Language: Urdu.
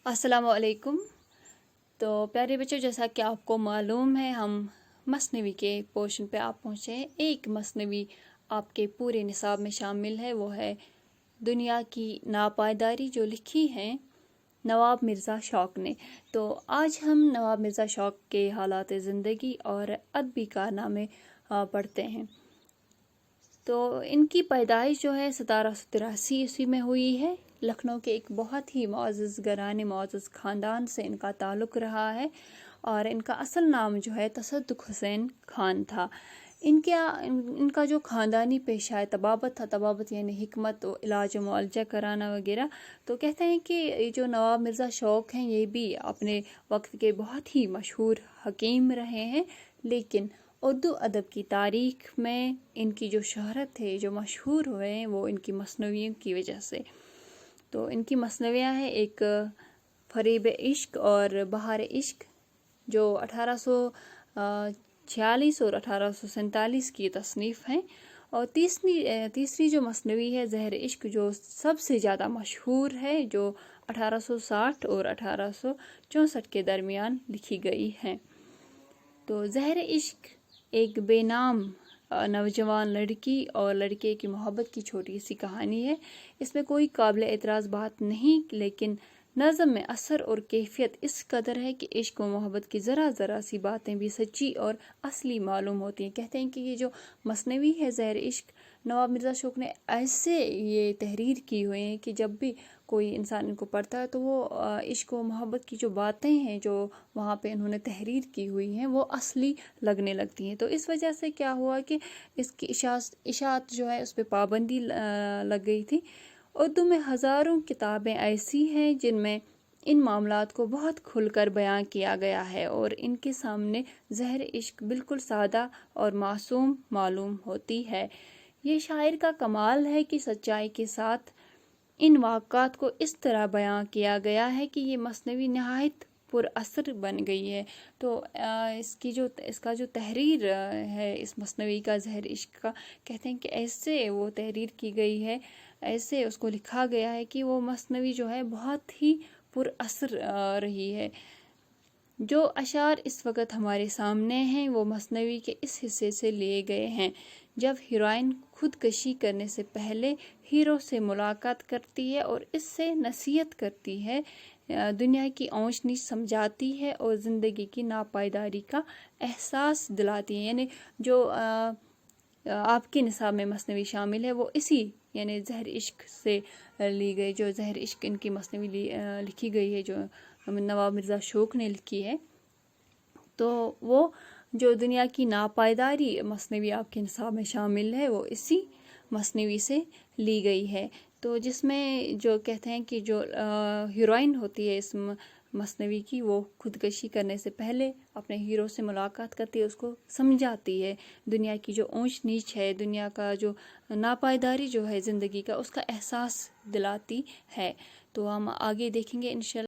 السلام علیکم۔ تو پیارے بچوں، جیسا کہ آپ کو معلوم ہے، ہم مثنوی کے پورشن پہ آپ پہنچے ہیں۔ ایک مثنوی آپ کے پورے نصاب میں شامل ہے، وہ ہے دنیا کی ناپائیداری، جو لکھی ہے نواب مرزا شوق نے۔ تو آج ہم نواب مرزا شوق کے حالات زندگی اور ادبی کارنامے پڑھتے ہیں۔ تو ان کی پیدائش جو ہے 1783 عیسوی میں ہوئی ہے۔ لکھنؤ کے ایک بہت ہی معزز گھرانے، معزز خاندان سے ان کا تعلق رہا ہے، اور ان کا اصل نام جو ہے تصدق حسین خان تھا۔ ان کا جو خاندانی پیشہ ہے طبابت تھا، طبابت یعنی حکمت و علاج و معالجہ کرانا وغیرہ۔ تو کہتے ہیں کہ یہ جو نواب مرزا شوق ہیں، یہ بھی اپنے وقت کے بہت ہی مشہور حکیم رہے ہیں، لیکن اردو ادب کی تاریخ میں ان کی جو شہرت ہے، جو مشہور ہوئے ہیں، وہ ان کی مثنویوں کی وجہ سے۔ تو ان کی مثنویاں ہیں، ایک فریب عشق اور بہار عشق، جو 1846 اور 1847 کی تصنیف ہیں، اور تیسری جو مثنوی ہے زہر عشق، جو سب سے زیادہ مشہور ہے، جو 1860 اور 1864 کے درمیان لکھی گئی ہے۔ تو زہر عشق ایک بے نام نوجوان لڑکی اور لڑکے کی محبت کی چھوٹی سی کہانی ہے۔ اس میں کوئی قابل اعتراض بات نہیں، لیکن نظم میں اثر اور کیفیت اس قدر ہے کہ عشق و محبت کی ذرا ذرا سی باتیں بھی سچی اور اصلی معلوم ہوتی ہیں۔ کہتے ہیں کہ یہ جو مثنوی ہے زہر عشق، نواب مرزا شوق نے ایسے یہ تحریر کی ہوئے ہیں کہ جب بھی کوئی انسان ان کو پڑھتا ہے تو وہ عشق و محبت کی جو باتیں ہیں، جو وہاں پہ انہوں نے تحریر کی ہوئی ہیں، وہ اصلی لگنے لگتی ہیں۔ تو اس وجہ سے کیا ہوا کہ اس کی اشاعت جو ہے اس پہ پابندی لگ گئی تھی۔ اردو میں ہزاروں کتابیں ایسی ہیں جن میں ان معاملات کو بہت کھل کر بیان کیا گیا ہے، اور ان کے سامنے زہر عشق بالکل سادہ اور معصوم معلوم ہوتی ہے۔ یہ شاعر کا کمال ہے کہ سچائی کے ساتھ ان واقعات کو اس طرح بیان کیا گیا ہے کہ یہ مثنوی نہایت پر اثر بن گئی ہے۔ تو اس کا جو تحریر ہے اس مثنوی کا زہر عشق کا، کہتے ہیں کہ ایسے وہ تحریر کی گئی ہے، ایسے اس کو لکھا گیا ہے کہ وہ مثنوی جو ہے بہت ہی پر اثر رہی ہے۔ جو اشعار اس وقت ہمارے سامنے ہیں وہ مثنوی کے اس حصے سے لیے گئے ہیں۔ جب ہیروئن خودکشی کرنے سے پہلے ہیرو سے ملاقات کرتی ہے اور اس سے نصیحت کرتی ہے، دنیا کی اونچ نیچ سمجھاتی ہے اور زندگی کی ناپائیداری کا احساس دلاتی ہے، یعنی جو آپ کے نصاب میں مثنوی شامل ہے وہ اسی یعنی زہر عشق سے لی گئی، جو زہر عشق ان کی مثنوی لکھی گئی ہے، جو نواب مرزا شوق نے لکھی ہے۔ تو وہ جو دنیا کی ناپائیداری مثنوی آپ کے نصاب میں شامل ہے، وہ اسی مثنوی سے لی گئی ہے۔ تو جس میں جو کہتے ہیں کہ جو ہیروئن ہوتی ہے اس مثنوی کی، وہ خودکشی کرنے سے پہلے اپنے ہیرو سے ملاقات کرتی ہے، اس کو سمجھاتی ہے، دنیا کی جو اونچ نیچ ہے، دنیا کا جو ناپائیداری جو ہے زندگی کا، اس کا احساس دلاتی ہے۔ تو ہم آگے دیکھیں گے انشاءاللہ۔